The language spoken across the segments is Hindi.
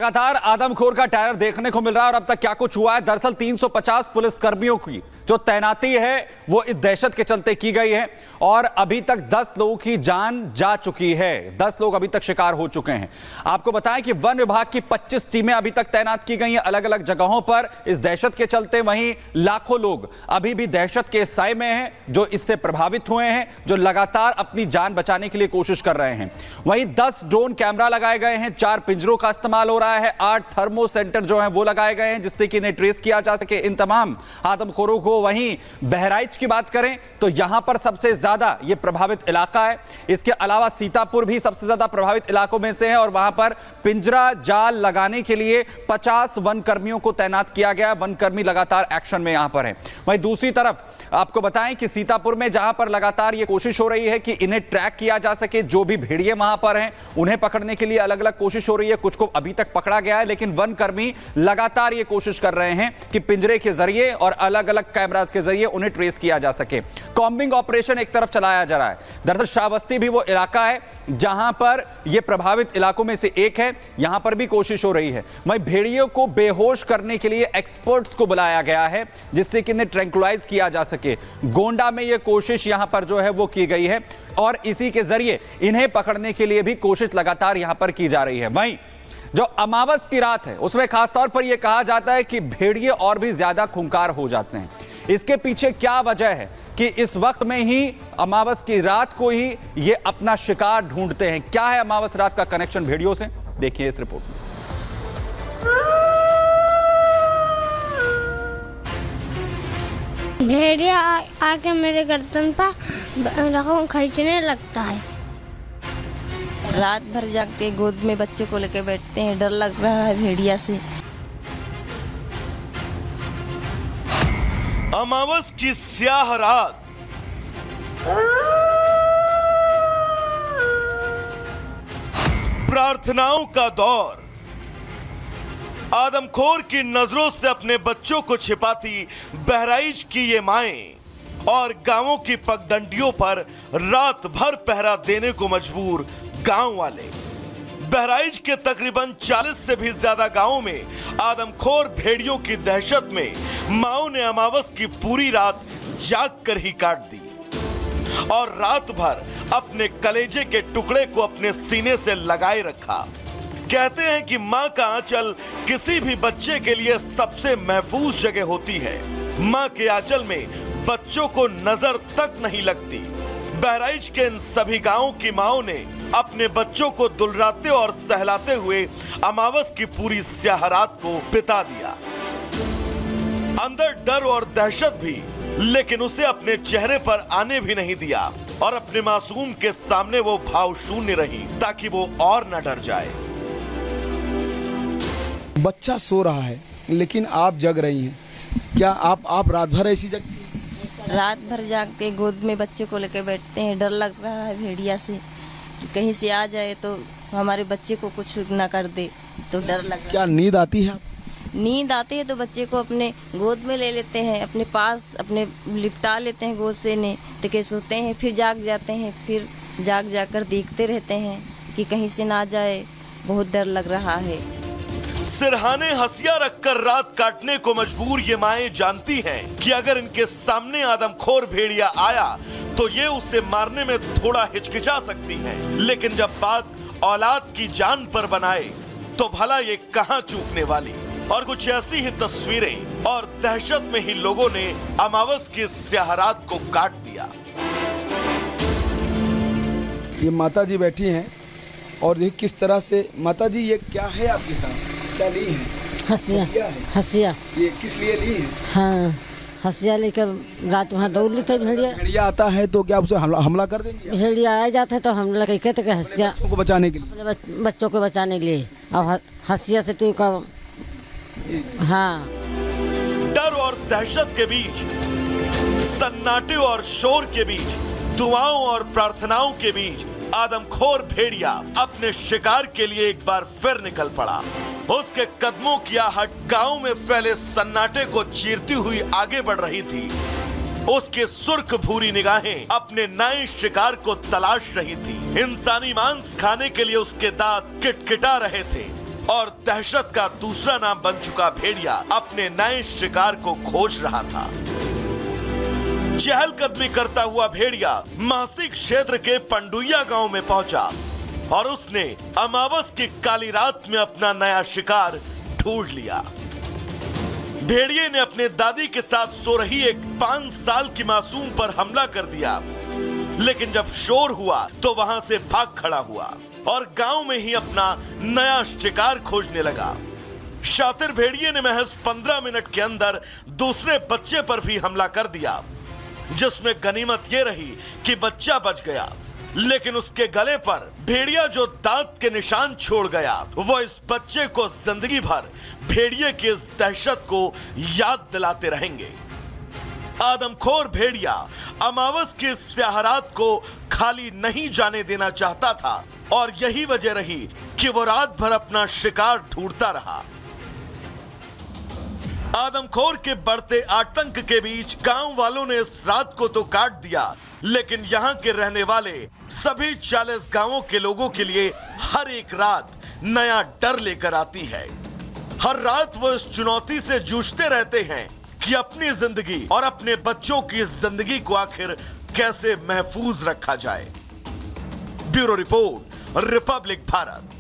लगातार आदमखोर का टायर देखने को मिल रहा है और अब तक क्या कुछ हुआ है। दरअसल 350 पुलिस कर्मियों की जो तैनाती है वो इस दहशत के चलते की गई है और अभी तक 10 लोगों की जान जा चुकी है। 10 लोग अभी तक शिकार हो चुके हैं। आपको बताएं कि वन विभाग की 25 टीमें अभी तक तैनात की गई हैं अलग अलग जगहों पर इस दहशत के चलते। वहीं लाखों लोग अभी भी दहशत के साए में हैं जो इससे प्रभावित हुए हैं, जो लगातार अपनी जान बचाने के लिए कोशिश कर रहे हैं। वहीं 10 ड्रोन कैमरा लगाए गए हैं, 4 पिंजरों का इस्तेमाल हो रहा है, 8 थर्मो सेंटर जो हैं वो लगाए गए हैं जिससे कि इन्हें ट्रेस किया जा सके इन तमाम आदमखोरों को। वहीं बहराइच की बात करें तो यहां पर सबसे ज्यादा यह प्रभावित इलाका है। इसके अलावा सीतापुर भी सबसे ज्यादा प्रभावित इलाकों में से है और वहां पर पिंजरा जाल लगाने के लिए 50 वन कर्मियों को तैनात किया गया। वन कर्मी लगातार एक्शन में यहां पर है। वहीं दूसरी तरफ आपको बताएं कि सीतापुर में जहां पर लगातार यह कोशिश हो रही है कि इन्हें ट्रैक किया जा सके, जो भी भेड़िए वहां पर हैं उन्हें पकड़ने के लिए अलग अलग कोशिश हो रही है। कुछ को अभी तक पकड़ा गया है लेकिन वन कर्मी लगातार यह कोशिश कर रहे हैं कि पिंजरे के जरिए और अलग अलग कैमरास के जरिए उन्हें ट्रेस किया जा सके। कॉम्बिंग ऑपरेशन एक तरफ चलाया जा रहा है। दरअसल श्रावस्ती भी वो इलाका है जहां पर यह प्रभावित इलाकों में से एक है, यहां पर भी कोशिश हो रही है। वहीं भेड़ियों को बेहोश करने के लिए एक्सपर्ट्स को बुलाया गया है जिससे कि इन्हें ट्रैंक्विलाइज किया जा सके। गोंडा में यह कोशिश यहां पर जो है वो की गई है और इसी के जरिए इन्हें पकड़ने के लिए भी कोशिश लगातार यहां पर की जा रही है। वहीं जो अमावस की रात है उसमें खासतौर पर यह कहा जाता है कि भेड़िए और भी ज्यादा खूंखार हो जाते हैं। इसके पीछे क्या वजह है कि इस वक्त में ही अमावस की रात को ही ये अपना शिकार ढूंढते हैं? क्या है अमावस रात का कनेक्शन भेड़ियों से? देखिए इस रिपोर्ट में। भेड़िया आके मेरे गर्दन पर खींचने लगता है। रात भर जाग के गोद में बच्चे को लेके बैठते हैं, डर लग रहा है भेड़िया से। अमावस की स्याह रात, प्रार्थनाओं का दौर, आदमखोर की नजरों से अपने बच्चों को छिपाती बहराइच की ये माएं और गांवों की पगडंडियों पर रात भर पहरा देने को मजबूर गांव वाले। बहराइच के तकरीबन 40 से भी ज्यादा गांवों में आदमखोर भेड़ियों की दहशत में माओं ने अमावस की पूरी रात जाग कर ही काट दी और रात भर अपने कलेजे के टुकड़े को अपने सीने से लगाए रखा। कहते हैं कि मां का आंचल किसी भी बच्चे के लिए सबसे महफूज जगह होती है। मां के आंचल में बच्चों को नजर तक नहीं लगती। बहराइच के इन सभी गांवों की माओं ने अपने बच्चों को दुलराते और सहलाते हुए अमावस की पूरी स्याह रात को बिता दिया। अंदर डर और दहशत भी, लेकिन उसे अपने चेहरे पर आने भी नहीं दिया और अपने मासूम के सामने वो भाव शून्य रही ताकि वो और न डर जाए। बच्चा सो रहा है लेकिन आप जग रही हैं। क्या आप रात भर ऐसी जगती? रात भर जाग के गोद में बच्चे को लेके बैठते हैं, डर लग रहा है भेड़िया से कि कहीं से आ जाए तो हमारे बच्चे को कुछ ना कर दे, तो डर लग रहा है। क्या नींद आती है? नींद आती है तो बच्चे को अपने गोद में ले लेते हैं, अपने पास अपने लिपटा लेते हैं गोद से ने तो के सोते हैं, फिर जाग जाते हैं, फिर जाग जाकर देखते रहते हैं कि कहीं से ना जाए, बहुत डर लग रहा है। सिरहाने हंसिया रखकर रात काटने को मजबूर ये माएं जानती हैं कि अगर इनके सामने आदमखोर भेड़िया आया तो ये उसे मारने में थोड़ा हिचकिचा सकती हैं, लेकिन जब बात औलाद की जान पर बनाए तो भला ये कहां चूकने वाली। और कुछ ऐसी ही तस्वीरें और दहशत में ही लोगों ने अमावस की स्याह रात को काट दिया। ये माता जी बैठी हैं और ये किस तरह से, माता जी ये क्या है आपके साथ? क्या ली है? हंसिया। ये किस लिए ली है? हाँ, हंसिया लेकर रात वहाँ दौड़ लेते भेड़िया। भेड़िया आता है तो क्या उसे हमला कर देंगे? भेड़िया आ जाता है तो हमला कहते कि हंसिया बच्चों को बचाने के लिए, अपने बच्चों को बचाने के लिए। अब हंसिया से तो का हाँ। डर और दहशत के बीच, सन्नाटे और शोर के बीच, दुआओं और प्रार्थनाओं के बीच आदमखोर भेड़िया अपने शिकार के लिए एक बार फिर निकल पड़ा। उसके कदमों की आहट गांव में फैले सन्नाटे को चीरती हुई आगे बढ़ रही थी। उसके सुर्ख भूरी निगाहें अपने नए शिकार को तलाश रही थी। इंसानी मांस खाने के लिए उसके दांत किटकिटा रहे थे। और दहशत का दूसरा नाम बन चुका भेड़िया अपने नए शिकार को खोज रहा था। चहलकदमी करता हुआ भेड़िया महसी क्षेत्र के पंडुइया गांव में पहुंचा और उसने अमावस की काली रात में अपना नया शिकार ढूंढ लिया। भेड़िए ने अपने दादी के साथ सो रही एक 5 साल की मासूम पर हमला कर दिया, लेकिन जब शोर हुआ तो वहां से भाग खड़ा हुआ और गांव में ही अपना नया शिकार खोजने लगा। शातिर भेड़िए ने महज 15 मिनट के अंदर दूसरे बच्चे पर भी हमला कर दिया, जिसमें गनीमत यह रही कि बच्चा बच गया, लेकिन उसके गले पर भेड़िया जो दांत के निशान छोड़ गया वो इस बच्चे को जिंदगी भर भेड़िए की इस दहशत को याद दिलाते रहेंगे। आदमखोर भेड़िया अमावस की स्याहरात को खाली नहीं जाने देना चाहता था और यही वजह रही कि वो रात भर अपना शिकार ढूंढता रहा। आदमखोर के बढ़ते आतंक के बीच गांव वालों ने इस रात को तो काट दिया, लेकिन यहां के रहने वाले सभी 40 गांवों के लोगों के लिए हर एक रात नया डर लेकर आती है। हर रात वो इस चुनौती से जूझते रहते हैं कि अपनी जिंदगी और अपने बच्चों की जिंदगी को आखिर कैसे महफूज रखा जाए। Bureau report, Republic Bharat.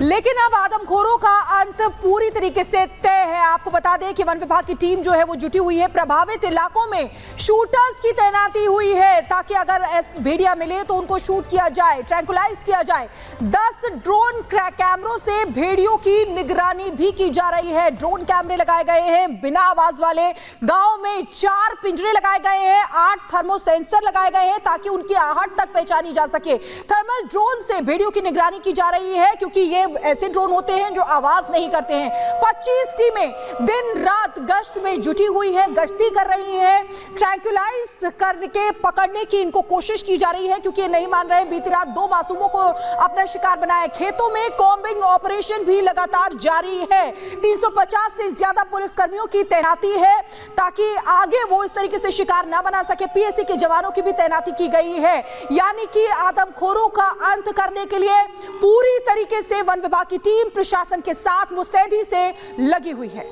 लेकिन अब आदमखोरों का अंत पूरी तरीके से तय है। आपको बता दें कि वन विभाग की टीम जो है वो जुटी हुई है। प्रभावित इलाकों में शूटर्स की तैनाती हुई है ताकि अगर भेड़िया मिले तो उनको शूट किया जाए, ट्रैंकुलाइज किया जाए। 10 ड्रोन कैमरों से भेड़ियों की निगरानी भी की जा रही है। ड्रोन कैमरे लगाए गए हैं बिना आवाज वाले। गांव में 4 पिंजरे लगाए गए हैं, 8 थर्मो सेंसर लगाए गए हैं ताकि उनकी आहट तक पहचानी जा सके। थर्मल ड्रोन से भेड़ियों की निगरानी की जा रही है क्योंकि ये ऐसे ड्रोन होते हैं जो आवाज नहीं करते हैं। 25 टीमें दिन रात गश्त में जुटी हुई है, गश्ती कर रही है। ट्रैंकुलाइज करके पकड़ने की इनको कोशिश की जा रही है क्योंकि ये नहीं मान रहे। बीती रात 2 मासूमों को अपना शिकार बनाया। खेतों में कॉम्बिंग ऑपरेशन भी लगातार जारी है। 350 से ज्यादा पुलिसकर्मियों की तैनाती है ताकि आगे वो इस तरीके से शिकार ना बना सके। पीएससी के जवानों की भी तैनाती की गई है, यानी कि आदमखोरों का अंत करने के लिए पूरी तरीके से वन विभाग की टीम प्रशासन के साथ मुस्तैदी से लगी हुई है।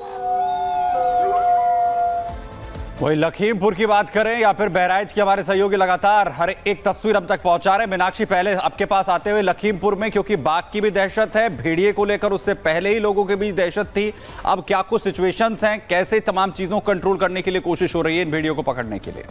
वही लखीमपुर की बात करें या फिर बहराइच के हमारे सहयोगी लगातार हर एक तस्वीर अब तक पहुंचा रहे हैं। मीनाक्षी, पहले आपके पास आते हुए लखीमपुर में, क्योंकि बाघ की भी दहशत है, भेड़िए को लेकर उससे पहले ही लोगों के बीच दहशत थी। अब क्या कुछ सिचुएशंस हैं, कैसे तमाम चीजों को कंट्रोल करने के लिए कोशिश हो रही है इन भेड़ियों को पकड़ने के लिए?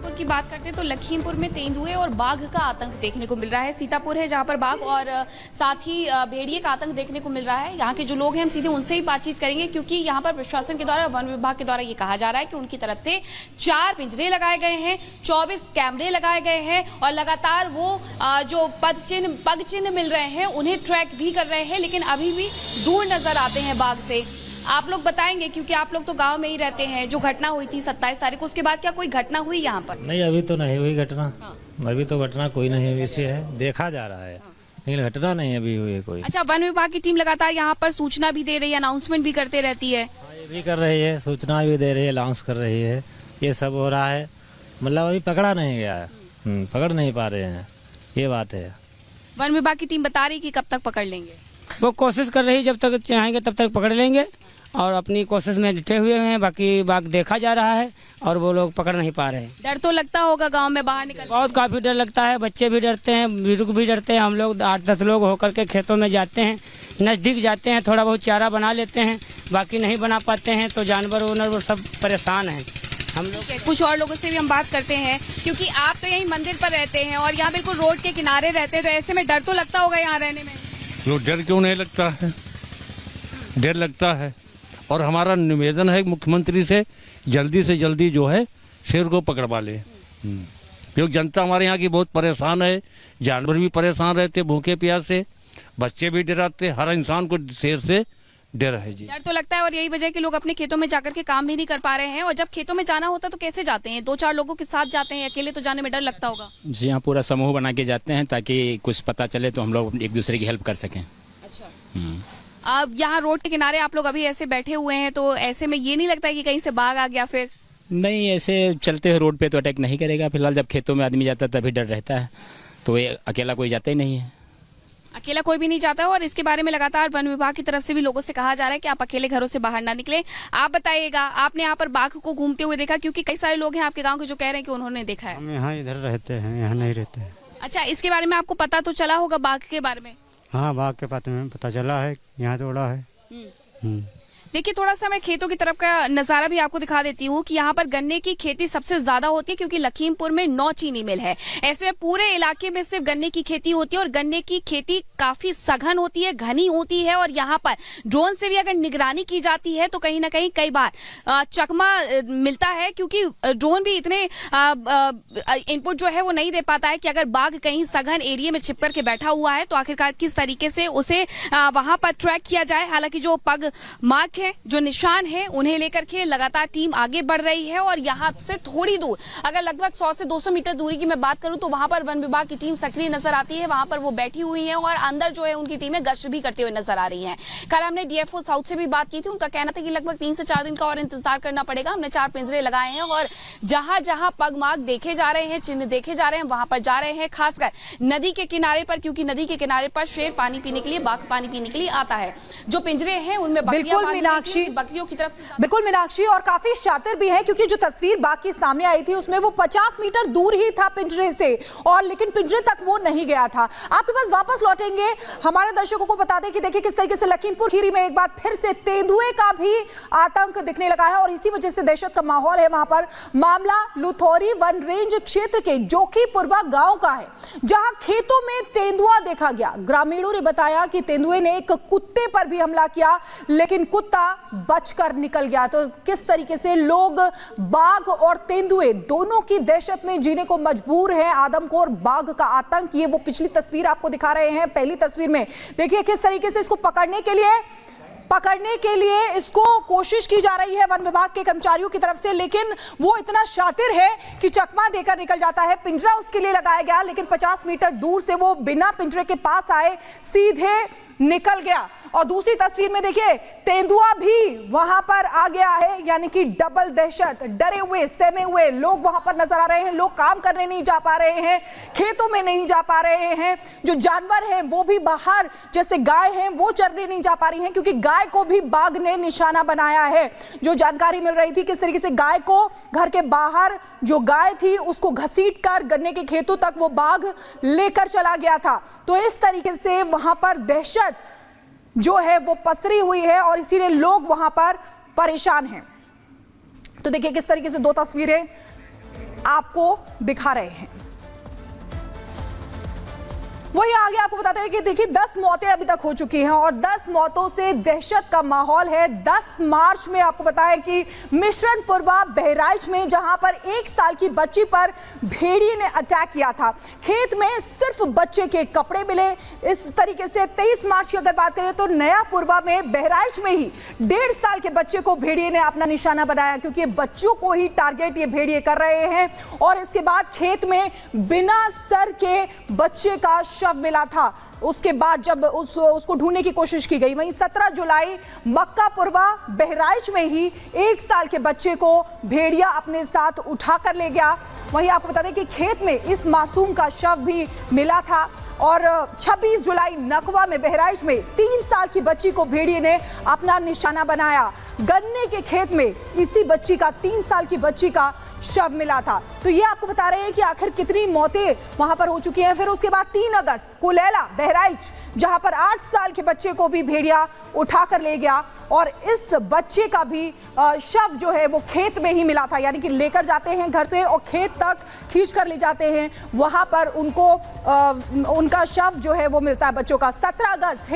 की बात करते हैं तो लखीमपुर में तेंदुए और बाघ का आतंक देखने को मिल रहा है। सीतापुर है जहां पर बाघ और साथ ही भेड़िए का आतंक देखने को मिल रहा है। यहाँ के जो लोग हैं हम सीधे उनसे ही बातचीत करेंगे क्योंकि यहाँ पर प्रशासन के द्वारा, वन विभाग के द्वारा ये कहा जा रहा है कि उनकी तरफ से 4 पिंजरे लगाए गए हैं, 24 कैमरे लगाए गए हैं और लगातार वो जो पग चिन्ह मिल रहे हैं उन्हें ट्रैक भी कर रहे हैं, लेकिन अभी भी दूर नजर आते हैं बाघ से। आप लोग बताएंगे क्योंकि आप लोग तो गांव में ही रहते हैं। जो घटना हुई थी 27 तारीख को, उसके बाद क्या कोई घटना हुई यहाँ पर? नहीं, अभी तो नहीं हुई घटना। अभी तो घटना कोई नहीं हुई से है, देखा जा रहा है, लेकिन घटना नहीं अभी हुई कोई। अच्छा, वन विभाग की टीम लगातार यहाँ पर सूचना भी दे रही है, अनाउंसमेंट भी करते रहती है। ये भी कर रही है, सूचना भी दे रही है, अनाउंस कर रही है, ये सब हो रहा है। मतलब अभी पकड़ा नहीं गया है, पकड़ नहीं पा रहे हैं, ये बात है। वन विभाग की टीम बता रही कि कब तक पकड़ लेंगे? वो कोशिश कर रही है, जब तक चाहेंगे तब तक पकड़ लेंगे और अपनी कोशिश में डटे हुए हैं। बाकी बाघ देखा जा रहा है और वो लोग पकड़ नहीं पा रहे हैं। डर तो लगता होगा गांव में बाहर निकल? बहुत काफी डर लगता है, बच्चे भी डरते हैं, बुजुर्ग भी डरते हैं। हम लोग 8-10 लोग होकर के खेतों में जाते हैं, नजदीक जाते हैं, थोड़ा बहुत चारा बना लेते हैं, बाकी नहीं बना पाते हैं तो जानवर वो सब परेशान हैं। हम लोग कुछ और लोगों से भी हम बात करते हैं क्योंकि आप तो यहीं मंदिर पर रहते हैं और यहाँ बिल्कुल रोड के किनारे रहते हैं, तो ऐसे में डर तो लगता होगा यहाँ रहने में? तो डर क्यों नहीं लगता है, डर लगता है। और हमारा निवेदन है मुख्यमंत्री से जल्दी जो है शेर को पकड़वा ले, क्योंकि जनता हमारे यहाँ की बहुत परेशान है। जानवर भी परेशान रहते, भूखे प्यासे, बच्चे भी डराते, हर इंसान को शेर से डर है जी। डर तो लगता है और यही वजह कि लोग अपने खेतों में जाकर के काम भी नहीं कर पा रहे हैं। और जब खेतों में जाना होता तो कैसे जाते हैं? 2-4 लोगों के साथ जाते हैं, अकेले तो जाने में डर लगता होगा। जी हाँ, पूरा समूह बना के जाते हैं ताकि कुछ पता चले तो हम लोग एक दूसरे की हेल्प कर सकें। अच्छा, अब यहाँ रोड के किनारे आप लोग अभी ऐसे बैठे हुए हैं तो ऐसे में ये नहीं लगता कि कहीं से बाघ आ गया फिर? नहीं, ऐसे चलते हुए रोड पे तो अटैक नहीं करेगा। फिलहाल जब खेतों में आदमी जाता है तभी डर रहता है, तो ये अकेला कोई जाता ही नहीं है। अकेला कोई भी नहीं जाता है और इसके बारे में लगातार वन विभाग की तरफ से भी लोगों से कहा जा रहा है कि आप अकेले घरों से बाहर ना निकलें। आप बताइएगा, आपने यहाँ पर बाघ को घूमते हुए देखा? क्योंकि कई सारे लोग हैं आपके गांव के जो कह रहे हैं कि उन्होंने देखा है। हम यहाँ इधर रहते हैं, यहाँ नहीं रहते हैं। अच्छा, इसके बारे में आपको पता तो चला होगा बाघ के बारे में? हाँ, बाघ के बारे में पता चला है, यहाँ तो उड़ा है। देखिए, थोड़ा सा मैं खेतों की तरफ का नजारा भी आपको दिखा देती हूँ कि यहाँ पर गन्ने की खेती सबसे ज्यादा होती है, क्योंकि लखीमपुर में 9 चीनी मिल है। ऐसे में पूरे इलाके में सिर्फ गन्ने की खेती होती है और गन्ने की खेती काफी सघन होती है, घनी होती है। और यहाँ पर ड्रोन से भी अगर निगरानी की जाती है तो कहीं ना कहीं कई बार चकमा मिलता है, क्योंकि ड्रोन भी इतने इनपुट जो है वो नहीं दे पाता है कि अगर बाघ कहीं सघन एरिया में छिप करके बैठा हुआ है तो आखिरकार किस तरीके से उसे वहां पर ट्रैक किया जाए। हालांकि जो पग मार्क है, जो निशान है, उन्हें लेकर के लगातार टीम आगे बढ़ रही है। और यहाँ से थोड़ी दूर, अगर लगभग 100 से 200 मीटर दूरी की मैं बात करूं, तो वहां पर वन विभाग की टीम सक्रिय नजर आती है। वहां पर वो बैठी हुई है और अंदर जो है उनकी टीमें गश्त भी करते हुए नजर आ रही हैं। कल हमने डीएफओ साउथ से भी बात की थी, उनका कहना था कि लगभग 3 से 4 दिन का और इंतजार करना पड़ेगा। हमने 4 पिंजरे लगाए हैं और जहां जहां पग मार्क देखे जा रहे हैं, चिन्ह देखे जा रहे हैं, वहां पर जा रहे हैं, खासकर नदी के किनारे पर, क्योंकि नदी के किनारे पर शेर पानी पीने के लिए, बाघ पानी पीने के लिए आता है। जो पिंजरे हैं उनमें बकरियों की तरफ से। बिल्कुल मीनाक्षी, और काफी शातिर भी है, क्योंकि जो तस्वीर बाघ की सामने आई थी उसमें वो 50 मीटर दूर ही था पिंजरे से, और लेकिन पिंजरे तक वो नहीं गया था। आपके पास वापस लौटेंगे, हमारे दर्शकों को बता दें कि देखिए किस तरीके से लखीमपुर खीरी में एक बार फिर से तेंदुए का भी आतंक दिखने लगा है और इसी वजह से दहशत का माहौल है। वहां पर मामला लुथौरी वन रेंज क्षेत्र के जोखीपुरवा गांव का है, जहां खेतों में तेंदुआ देखा गया। ग्रामीणों ने बताया कि तेंदुए ने एक कुत्ते पर भी हमला किया, लेकिन कुत्ता बचकर निकल गया। तो किस तरीके से लोग बाघ और तेंदुए दोनों की दहशत में जीने को मजबूर हैं। आदमखोर बाघ का आतंक, ये वो पिछली तस्वीर आपको दिखा रहे हैं। पहली तस्वीर में देखिए किस तरीके से इसको पकड़ने के लिए इसको कोशिश की जा रही है वन विभाग के कर्मचारियों की तरफ से, लेकिन वो इतना शातिर है कि चकमा देकर निकल जाता है। पिंजरा उसके लिए लगाया गया, लेकिन 50 मीटर दूर से वो बिना पिंजरे के पास आए सीधे निकल गया। और दूसरी तस्वीर में देखिए तेंदुआ भी वहां पर आ गया है, यानी कि डबल दहशत। डरे हुए, सहमे हुए लोग वहां पर नजर आ रहे हैं। लोग काम करने नहीं जा पा रहे हैं, खेतों में नहीं जा पा रहे हैं। जो जानवर हैं वो भी बाहर, जैसे गाय हैं, वो चरने नहीं जा पा रही हैं, क्योंकि गाय को भी बाघ ने निशाना बनाया है। जो जानकारी मिल रही थी किस तरीके से गाय को घर के बाहर, जो गाय थी उसको घसीट कर गन्ने के खेतों तक वो बाघ लेकर चला गया था। तो इस तरीके से वहां पर दहशत जो है वो पसरी हुई है और इसीलिए लोग वहां पर परेशान हैं। तो देखिए किस तरीके से 2 तस्वीरें आपको दिखा रहे हैं। वही आगे आपको बताते हैं कि देखिए 10 मौतें अभी तक हो चुकी हैं और 10 मौतों से दहशत का माहौल है। 10 मार्च में आपको बताएं कि मिश्रणपुरवा बहराइच में, जहां पर 1 साल की बच्ची पर भेड़िए ने अटैक किया था, खेत में सिर्फ बच्चे के कपड़े मिले। इस तरीके से 23 मार्च की अगर बात करें तो नया पुरवा में, बहराइच में ही 1.5 साल के बच्चे को भेड़िए ने अपना निशाना बनाया, क्योंकि बच्चों को ही टारगेट ये भेड़िए कर रहे हैं। और इसके बाद खेत में बिना सर के बच्चे का शव मिला था। उसके बाद जब उसको ढूंढने की कोशिश की गई, वहीं 17 जुलाई मक्कापुरवा बहराइच में ही 1 साल के बच्चे को भेड़िया अपने साथ उठाकर ले गया। वहीं आपको बता दें कि खेत में इस मासूम का शव भी मिला था। और 26 जुलाई नकवा में, बहराइच में 3 साल की बच्ची को भेड़िए ने अपना निशाना बनाया। गन्ने के खेत में इसी बच्ची का, 3 साल की बच्ची का शव मिला था। तो ये आपको बता रहे हैं कि आखिर कितनी मौतें वहां पर हो चुकी हैं। फिर उसके बाद 3 अगस्त कुलेला बहराइच, जहां पर 8 साल के बच्चे को भी भेड़िया उठाकर ले गया और इस बच्चे का भी शव जो है वो खेत में ही मिला था, यानी कि लेकर जाते हैं घर से और खेत तक खींच कर ले जाते हैं, वहां पर उनको उनका शव जो है वो मिलता है बच्चों का। 17 अगस्त